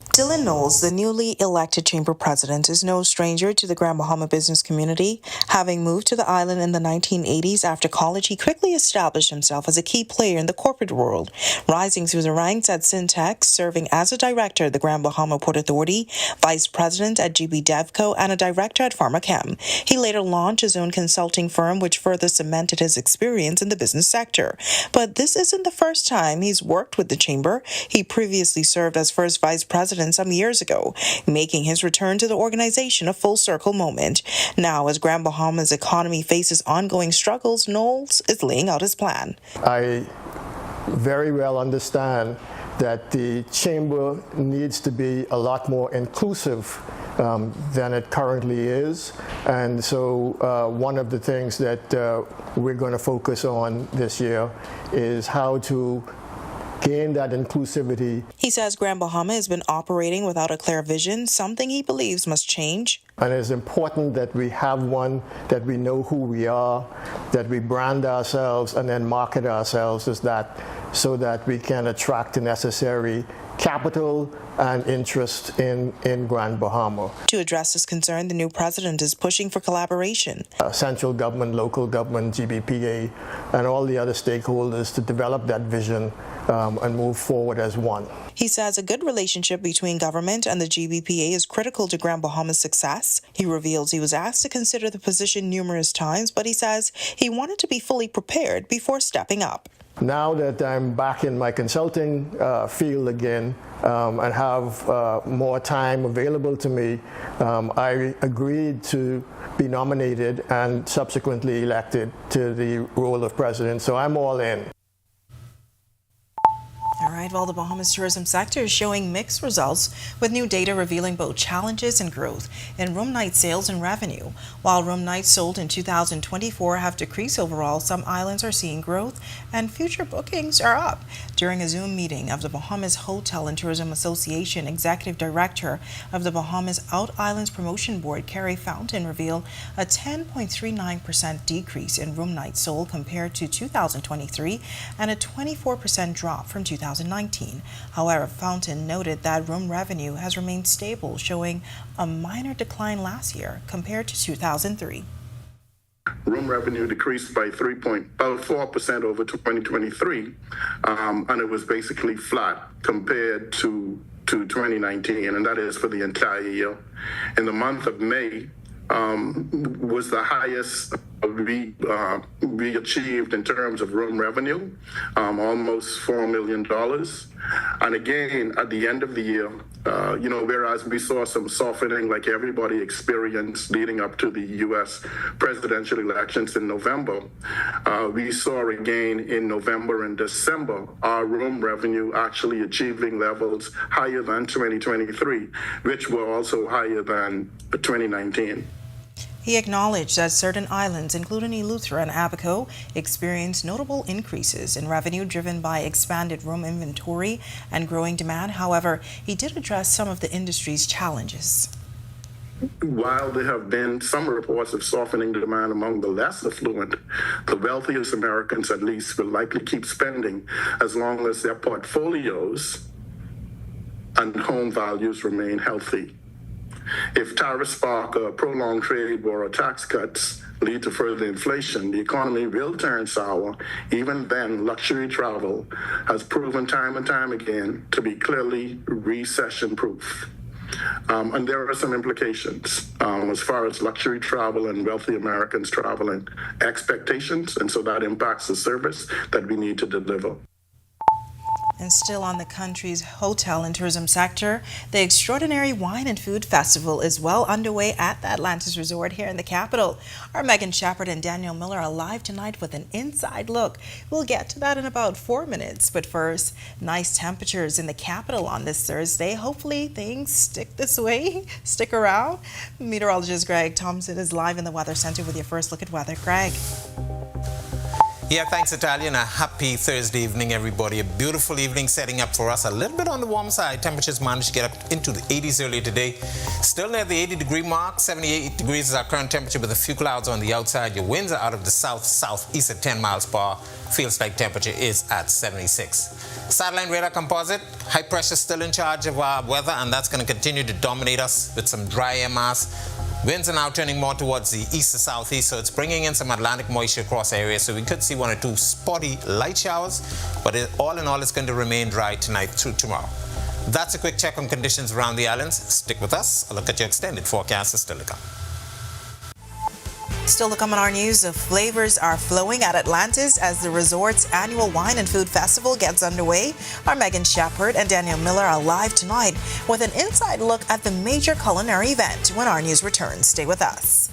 Dylan Knowles, the newly elected chamber president, is no stranger to the Grand Bahama business community. Having moved to the island in the 1980s after college, he quickly established himself as a key player in the corporate world, rising through the ranks at Syntex, serving as a director at the Grand Bahama Port Authority, vice president at GB DevCo, and a director at PharmaChem. He later launched his own consulting firm, which further cemented his experience in the business sector. But this isn't the first time he's worked with the chamber. He previously served as first vice president some years ago, making his return to the organization a full circle moment. Now, as Grand Bahama's economy faces ongoing struggles, Knowles is laying out his plan. I very well understand that the chamber needs to be a lot more inclusive than it currently is. And so one of the things that we're going to focus on this year is how to gain that inclusivity. He says Grand Bahama has been operating without a clear vision, something he believes must change. And it's important that we have one, that we know who we are, that we brand ourselves and then market ourselves as that, so that we can attract the necessary capital and interest in Grand Bahama. To address this concern, the new president is pushing for collaboration. Central government, local government, GBPA, and all the other stakeholders to develop that vision and move forward as one. He says a good relationship between government and the GBPA is critical to Grand Bahama's success. He reveals he was asked to consider the position numerous times, but he says he wanted to be fully prepared before stepping up. Now that I'm back in my consulting field again and have more time available to me, I agreed to be nominated and subsequently elected to the role of president. So I'm all in. All right, well, the Bahamas tourism sector is showing mixed results, with new data revealing both challenges and growth in room night sales and revenue. While room nights sold in 2024 have decreased overall, some islands are seeing growth and future bookings are up. During a Zoom meeting of the Bahamas Hotel and Tourism Association, Executive Director of the Bahamas Out Islands Promotion Board, Carrie Fountain, revealed a 10.39% decrease in room nights sold compared to 2023 and a 24% drop from 2019. However, Fountain noted that room revenue has remained stable, showing a minor decline last year compared to 2003. Room revenue decreased by 3.4% over 2023, and it was basically flat compared to 2019, and that is for the entire year. In the month of May, was the highest we achieved in terms of room revenue, almost $4 million. And again, at the end of the year, whereas we saw some softening like everybody experienced leading up to the U.S. presidential elections in November, we saw again in November and December our room revenue actually achieving levels higher than 2023, which were also higher than 2019. He acknowledged that certain islands, including Eleuthera and Abaco, experienced notable increases in revenue driven by expanded room inventory and growing demand. However, he did address some of the industry's challenges. While there have been some reports of softening demand among the less affluent, the wealthiest Americans at least will likely keep spending as long as their portfolios and home values remain healthy. If tariffs spark a prolonged trade war or tax cuts lead to further inflation, the economy will turn sour. Even then, luxury travel has proven time and time again to be clearly recession-proof. And there are some implications as far as luxury travel and wealthy Americans traveling expectations, and so that impacts the service that we need to deliver. And still on the country's hotel and tourism sector, the extraordinary Wine and Food Festival is well underway at the Atlantis Resort here in the capital. Our Megan Shepard and Daniel Miller are live tonight with an inside look. We'll get to that in about 4 minutes. But first, nice temperatures in the capital on this Thursday. Hopefully things stick this way. Stick around. Meteorologist Greg Thompson is live in the Weather Center with your first look at weather. Greg. Yeah, thanks, Italian. A happy Thursday evening, everybody. A beautiful evening setting up for us. A little bit on the warm side. Temperatures managed to get up into the 80s earlier today. Still near the 80-degree mark. 78 degrees is our current temperature with a few clouds on the outside. Your winds are out of the south-southeast at 10 miles per hour. Feels like temperature is at 76. Satellite radar composite. High pressure still in charge of our weather, and that's going to continue to dominate us with some dry air mass. Winds are now turning more towards the east to southeast, so it's bringing in some Atlantic moisture across areas. So we could see one or two spotty light showers, but all in all, it's going to remain dry tonight through tomorrow. That's a quick check on conditions around the islands. Stick with us. A look at your extended forecast is still to come. Still to come on our news, the flavors are flowing at Atlantis as the resort's annual wine and food festival gets underway. Our Megan Shepard and Daniel Miller are live tonight with an inside look at the major culinary event. When our news returns, stay with us.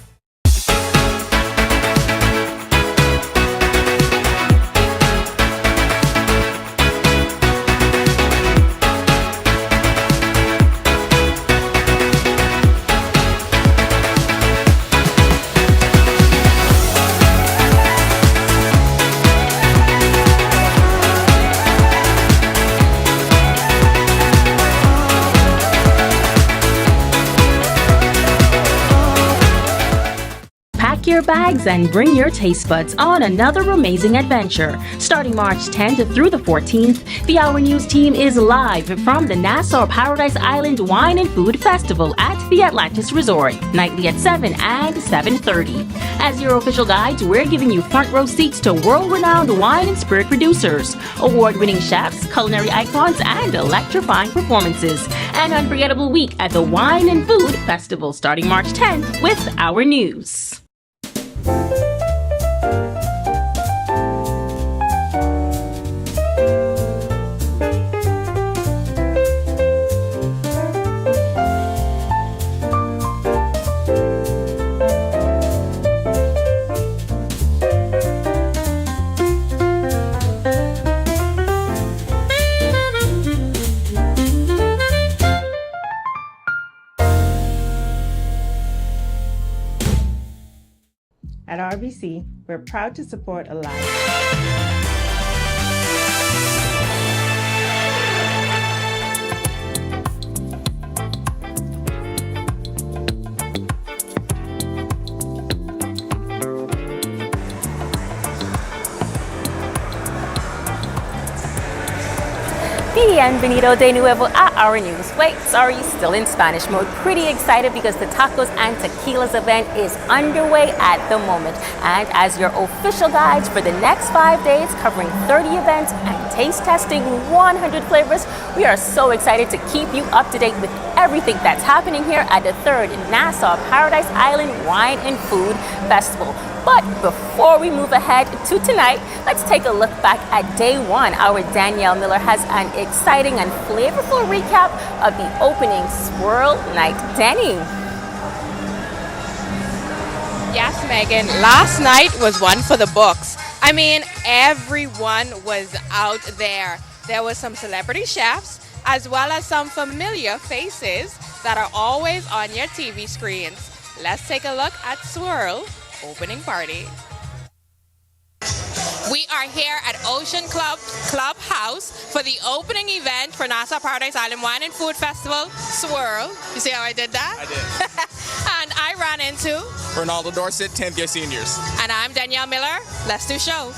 Pack your bags and bring your taste buds on another amazing adventure. Starting March 10th through the 14th, the Hour News team is live from the Nassau Paradise Island Wine and Food Festival at the Atlantis Resort, nightly at 7 and 7:30. As your official guides, we're giving you front row seats to world-renowned wine and spirit producers, award-winning chefs, culinary icons, and electrifying performances. An unforgettable week at the Wine and Food Festival starting March 10th with Our News. At RBC, we're proud to support a life. Bienvenido de nuevo a Our News. Wait, sorry, still in Spanish mode. Pretty excited because the Tacos and Tequilas event is underway at the moment. And as your official guides for the next 5 days, covering 30 events and taste testing 100 flavors, we are so excited to keep you up to date with everything that's happening here at the 3rd Nassau Paradise Island Wine and Food Festival. But before we move ahead to tonight, let's take a look back at day one. Our Danielle Miller has an exciting and flavorful recap of the opening Swirl Night. Danny. Yes, Megan. Last night was one for the books. I mean, everyone was out there. There was some celebrity chefs as well as some familiar faces that are always on your TV screens. Let's take a look at Swirl opening party. We are here at Ocean Clubhouse for the opening event for Nassau Paradise Island Wine and Food Festival, Swirl. You see how I did that? I did. And I ran into Ronaldo Dorset, 10th year seniors. And I'm Danielle Miller. Let's do show.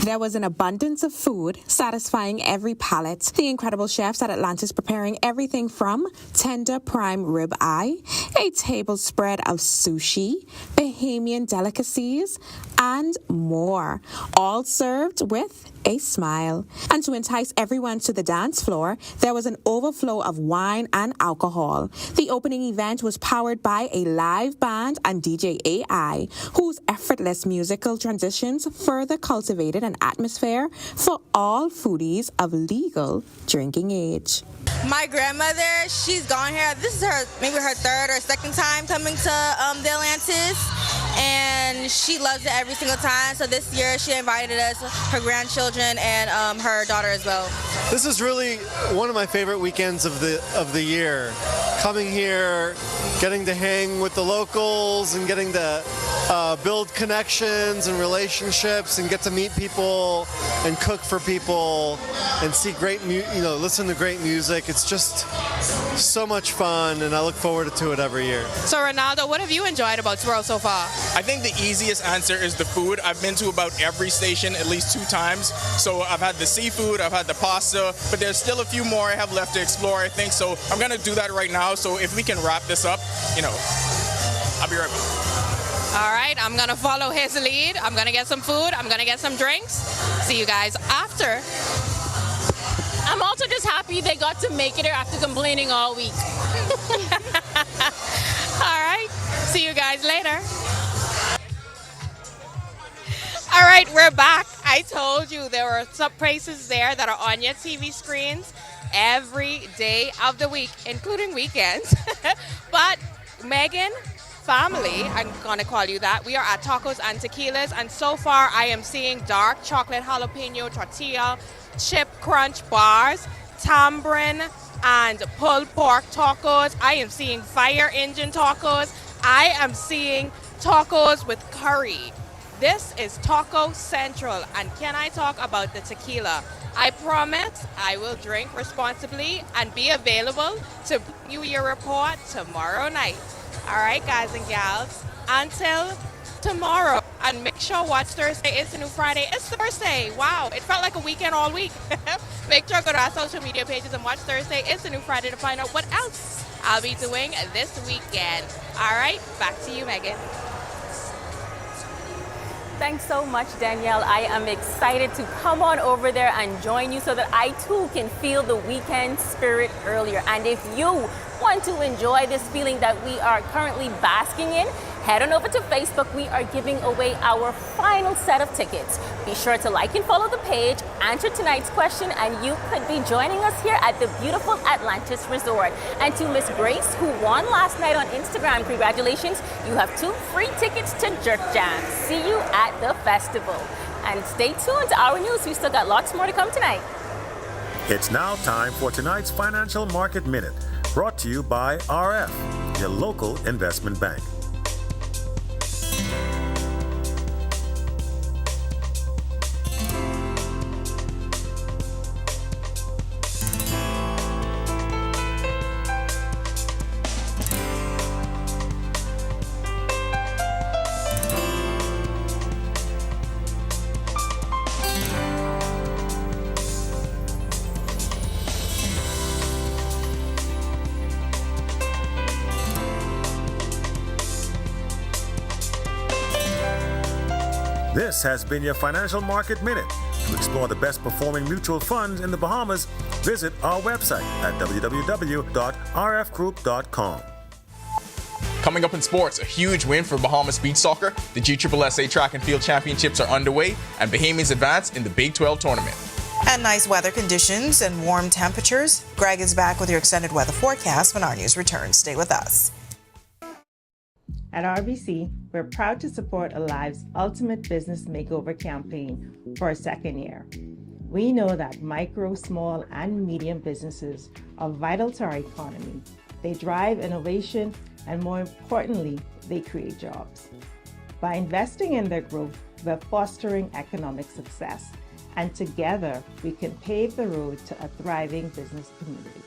There was an abundance of food, satisfying every palate. The incredible chefs at Atlantis preparing everything from tender prime rib eye, a table spread of sushi, Bahamian delicacies, and more, all served with a smile. And to entice everyone to the dance floor, there was an overflow of wine and alcohol. The opening event was powered by a live band and DJ AI, whose effortless musical transitions further cultivated an atmosphere for all foodies of legal drinking age. My grandmother, she's gone here. This is maybe her third or second time coming to the Atlantis, and she loves it every single time. So this year she invited us, her grandchildren, and her daughter as well. This is really one of my favorite weekends of the year. coming here, getting to hang with the locals and getting to build connections and relationships and get to meet people and cook for people and see listen to great music. It's just so much fun, and I look forward to it every year. So Ronaldo, what have you enjoyed about Swirl so far? I think the easiest answer is the food. I've been to about every station at least 2 times. So I've had the seafood, I've had the pasta, but there's still a few more I have left to explore, I think. So I'm going to do that right now. So if we can wrap this up, I'll be right back. All right, I'm going to follow his lead. I'm going to get some food. I'm going to get some drinks. See you guys after. I'm also just happy they got to make it here after complaining all week. All right, see you guys later. All right, we're back. I told you there were some places there that are on your TV screens every day of the week, including weekends. But Megan, family, I'm going to call you that. We are at Tacos and Tequilas, and so far I am seeing dark chocolate jalapeno tortilla, chip crunch bars, tamarind and pulled pork tacos. I am seeing fire engine tacos. I am seeing tacos with curry. This is Taco Central, and can I talk about the tequila? I promise I will drink responsibly and be available to bring you your report tomorrow night. All right, guys and gals, until tomorrow. And make sure Watch Thursday is the new Friday. It's Thursday. Wow, it felt like a weekend all week. Make sure to go to our social media pages and Watch Thursday is the new Friday to find out what else I'll be doing this weekend. All right, back to you, Megan. Thanks so much, Danielle. I am excited to come on over there and join you so that I too can feel the weekend spirit earlier. And if you want to enjoy this feeling that we are currently basking in, head on over to Facebook. We are giving away our final set of tickets. Be sure to like and follow the page, answer tonight's question, and you could be joining us here at the beautiful Atlantis Resort. And to Miss Grace, who won last night on Instagram, congratulations. You have 2 free tickets to Jerk Jam. See you at the festival. And stay tuned to our news. We still got lots more to come tonight. It's now time for tonight's Financial Market Minute, brought to you by RF, your local investment bank. This has been your Financial Market Minute. To explore the best performing mutual funds in the Bahamas, visit our website at www.rfgroup.com. Coming up in sports, a huge win for Bahamas beach soccer. The GSSA Track and Field Championships are underway, and Bahamians advance in the Big 12 tournament. And nice weather conditions and warm temperatures. Greg is back with your extended weather forecast when our news returns. Stay with us. At RBC, we're proud to support Alive's Ultimate Business Makeover campaign for a second year. We know that micro, small, and medium businesses are vital to our economy. They drive innovation, and more importantly, they create jobs. By investing in their growth, we're fostering economic success, and together we can pave the road to a thriving business community.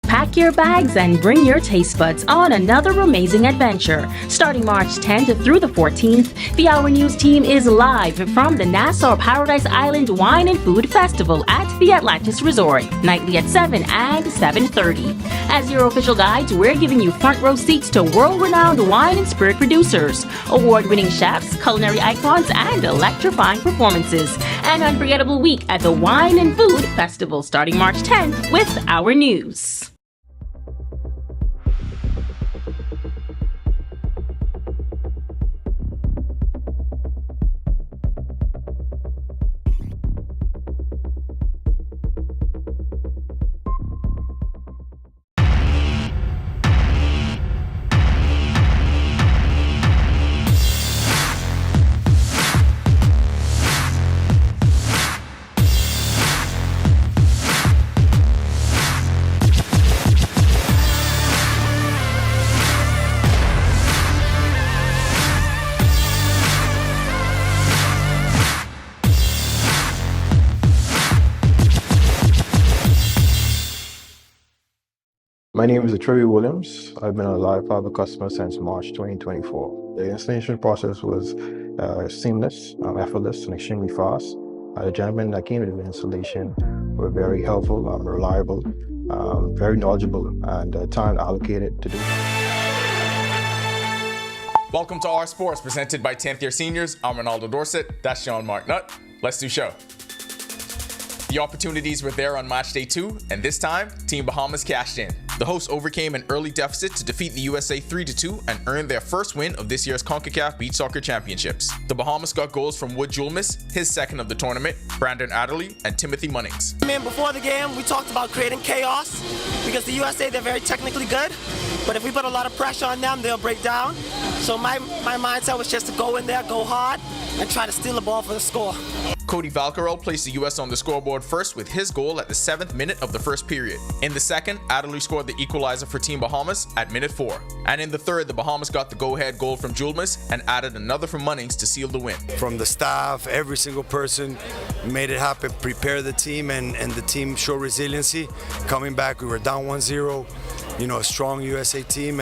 Pack your bags and bring your taste buds on another amazing adventure. Starting March 10th through the 14th, the Hour News team is live from the Nassau Paradise Island Wine and Food Festival at the Atlantis Resort, nightly at 7 and 7:30. As your official guides, we're giving you front row seats to world-renowned wine and spirit producers, award-winning chefs, culinary icons, and electrifying performances. An unforgettable week at the Wine and Food Festival starting March 10th with Our News. My name is Trevi Williams. I've been a live fiber customer since March 2024. The installation process was seamless, effortless, and extremely fast. The gentlemen that came to the installation were very helpful, reliable, very knowledgeable, and time allocated to do. Welcome to Our Sports, presented by 10th year seniors. I'm Ronaldo Dorset. That's Sean Mark Nutt. Let's do show. The opportunities were there on match day 2, and this time, Team Bahamas cashed in. The hosts overcame an early deficit to defeat the USA 3-2 and earned their first win of this year's CONCACAF Beach Soccer Championships. The Bahamas got goals from Wood Julmus, his second of the tournament, Brandon Adderley, and Timothy Munnings. Before the game, we talked about creating chaos because the USA, they're very technically good, but if we put a lot of pressure on them, they'll break down. So my mindset was just to go in there, go hard, and try to steal the ball for the score. Cody Valcarel placed the U.S. on the scoreboard first with his goal at the 7th minute of the first period. In the second, Adderley scored the equalizer for Team Bahamas at minute 4. And in the third, the Bahamas got the go-ahead goal from Julmus and added another from Munnings to seal the win. From the staff, every single person made it happen, prepared the team, and the team showed resiliency. Coming back, we were down 1-0, a strong USA team,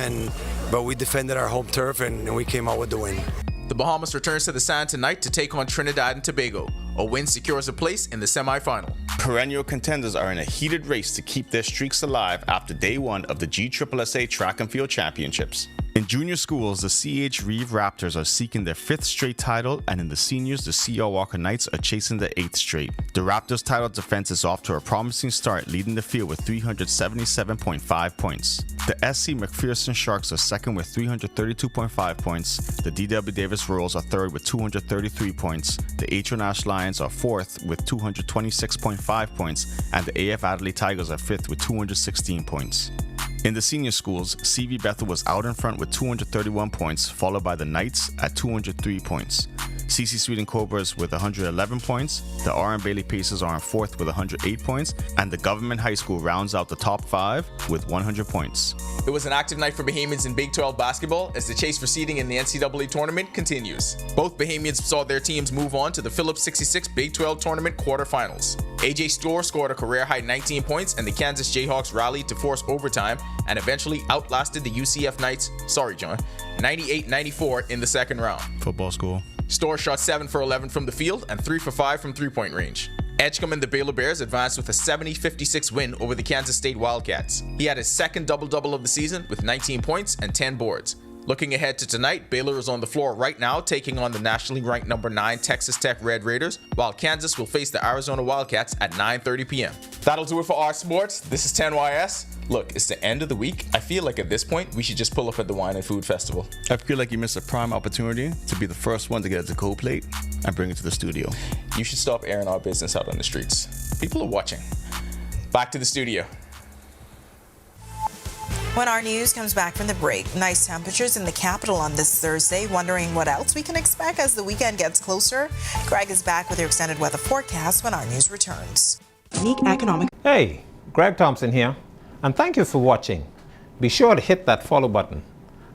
but we defended our home turf and we came out with the win. The Bahamas returns to the sand tonight to take on Trinidad and Tobago. A win secures a place in the semi-final. Perennial contenders are in a heated race to keep their streaks alive after day 1 of the GSSA Track and Field Championships. In junior schools, the C.H. Reeve Raptors are seeking their 5th straight title, and in the seniors, the C.R. Walker Knights are chasing their 8th straight. The Raptors' title defense is off to a promising start, leading the field with 377.5 points. The S.C. McPherson Sharks are second with 332.5 points. The D.W. Davis Royals are third with 233 points. The H.O. Nash Lions are fourth with 226.5 points, and the A.F. Adderley Tigers are fifth with 216 points. In the senior schools, CV Bethel was out in front with 231 points, followed by the Knights at 203 points. CC Sweden Cobras with 111 points, the R.M. Bailey Pacers are in fourth with 108 points, and the Government High School rounds out the top 5 with 100 points. It was an active night for Bahamians in Big 12 basketball as the chase for seeding in the NCAA tournament continues. Both Bahamians saw their teams move on to the Phillips 66 Big 12 tournament quarterfinals. AJ Storr scored a career-high 19 points, and the Kansas Jayhawks rallied to force overtime and eventually outlasted the UCF Knights, 98-94 in the second round. Football school. Storr shot 7 for 11 from the field and 3 for 5 from three-point range. Edgecombe and the Baylor Bears advanced with a 70-56 win over the Kansas State Wildcats. He had his second double-double of the season with 19 points and 10 boards. Looking ahead to tonight, Baylor is on the floor right now, taking on the nationally ranked number 9 Texas Tech Red Raiders, while Kansas will face the Arizona Wildcats at 9:30 p.m. That'll do it for our sports. This is 10YS. Look, it's the end of the week. I feel like at this point, we should just pull up at the Wine and Food Festival. I feel like you missed a prime opportunity to be the first one to get a cold plate and bring it to the studio. You should stop airing our business out on the streets. People are watching. Back to the studio. When our news comes back from the break, nice temperatures in the capital on this Thursday. Wondering what else we can expect as the weekend gets closer? Greg is back with your extended weather forecast when our news returns. Unique economic. Hey, Greg Thompson here, and thank you for watching. Be sure to hit that follow button.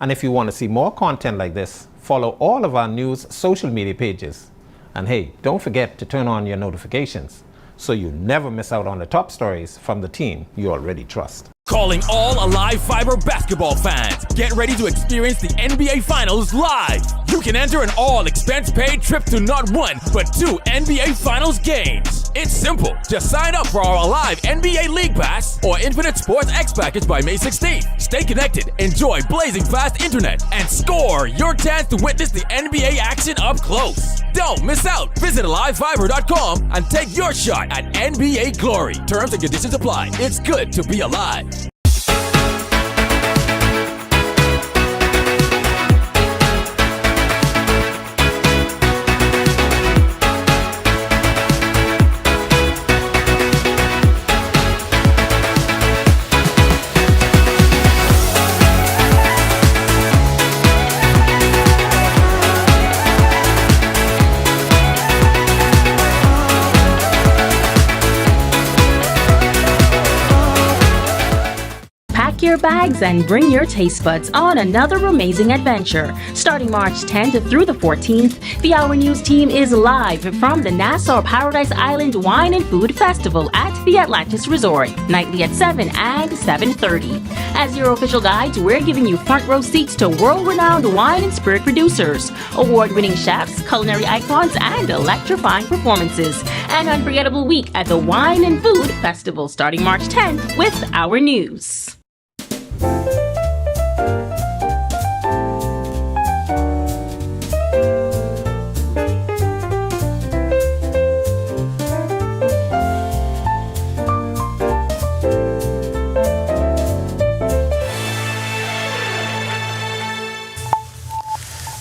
And if you want to see more content like this, follow all of our news social media pages. And hey, don't forget to turn on your notifications so you never miss out on the top stories from the team you already trust. Calling all Alive Fiber basketball fans. Get ready to experience the NBA Finals live. You can enter an all-expense-paid trip to not 1, but 2 NBA Finals games. It's simple. Just sign up for our Alive NBA League Pass or Infinite Sports X package by May 16th. Stay connected, enjoy blazing fast internet, and score your chance to witness the NBA action up close. Don't miss out. Visit AliveFiber.com and take your shot at NBA glory. Terms and conditions apply. It's good to be alive. your bags and bring your taste buds on another amazing adventure. Starting March 10th through the 14th, the Hour News team is live from the Nassau Paradise Island Wine and Food Festival at the Atlantis Resort, nightly at 7 and 7:30. As your official guides, we're giving you front row seats to world-renowned wine and spirit producers, award-winning chefs, culinary icons, and electrifying performances. An unforgettable week at the Wine and Food Festival starting March 10th with Our News.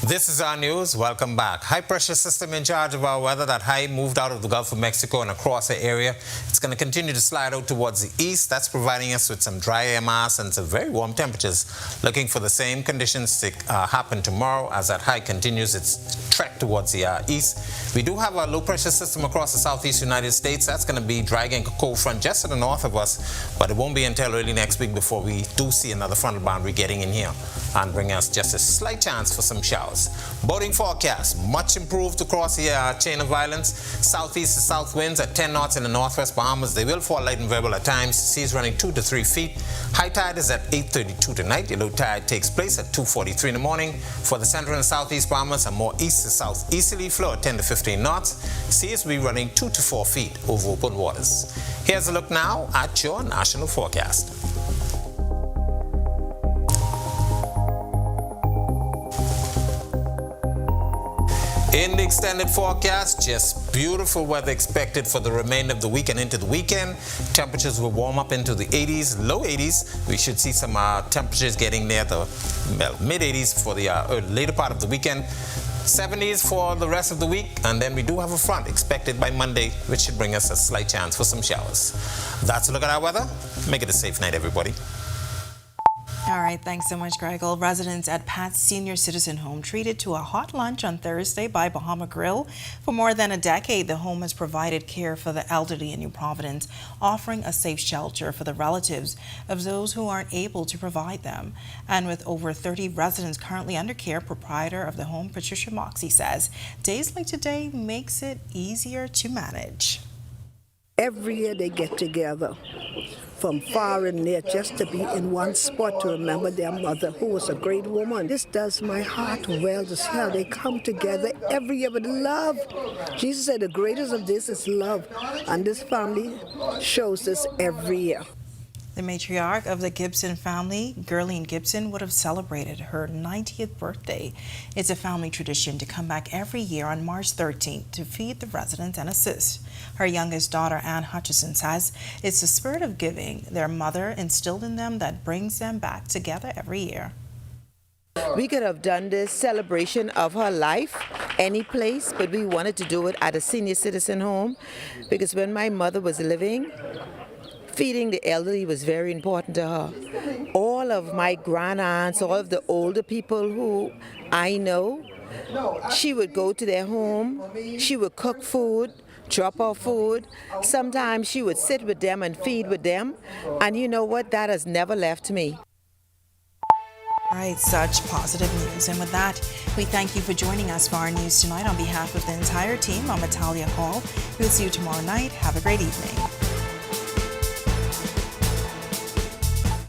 This is our news. Welcome back. High pressure system in charge of our weather. That high moved out of the Gulf of Mexico and across the area. It's going to continue to slide out towards the east. That's providing us with some dry air mass and some very warm temperatures. Looking for the same conditions to happen tomorrow as that high continues its trek towards the east. We do have a low pressure system across the southeast United States. That's going to be dragging a cold front just to the north of us, but it won't be until early next week before we do see another frontal boundary getting in here and bring us just a slight chance for some showers. Boating forecast, much improved across the chain of islands. Southeast to south winds at 10 knots in the northwest Bahamas. They will fall light and variable at times. Seas running 2 to 3 feet. High tide is at 8:32 tonight. The low tide takes place at 2:43 in the morning. For the central and southeast Bahamas, a more east to south easterly flow at 10 to 15 knots. Seas will be running 2 to 4 feet over open waters. Here's a look now at your national forecast. In the extended forecast, just beautiful weather expected for the remainder of the week and into the weekend. Temperatures will warm up into the 80s, low 80s. We should see some temperatures getting near the mid 80s for the later part of the weekend. 70s for the rest of the week, and then we do have a front expected by Monday, which should bring us a slight chance for some showers. That's a look at our weather. Make it a safe night, everybody. All right, thanks so much, Gregor. Residents at Pat's Senior Citizen Home treated to a hot lunch on Thursday by Bahama Grill. For more than a decade, the home has provided care for the elderly in New Providence, offering a safe shelter for the relatives of those who aren't able to provide them. And with over 30 residents currently under care, proprietor of the home, Patricia Moxie, says days like today makes it easier to manage. Every year they get together from far and near just to be in one spot to remember their mother, who was a great woman. This does my heart well to see how they come together every year with love. Jesus said the greatest of this is love, and this family shows this every year. The matriarch of the Gibson family, Gerline Gibson, would have celebrated her 90th birthday. It's a family tradition to come back every year on March 13th to feed the residents and assist. Her youngest daughter, Ann Hutchison, says it's the spirit of giving their mother instilled in them that brings them back together every year. We could have done this celebration of her life any place, but we wanted to do it at a senior citizen home because when my mother was living, feeding the elderly was very important to her. All of my grandaunt, all of the older people who I know, she would go to their home, she would cook food, drop off food. Sometimes she would sit with them and feed with them. And you know what? That has never left me. All right, such positive news. And with that, we thank you for joining us for our news tonight. On behalf of the entire team, I'm Natalia Hall. We'll see you tomorrow night. Have a great evening.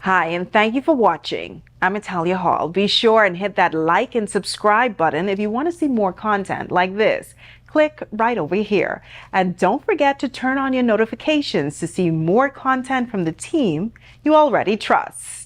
Hi, and thank you for watching. I'm Natalia Hall. Be sure and hit that like and subscribe button if you want to see more content like this. Click right over here. And don't forget to turn on your notifications to see more content from the team you already trust.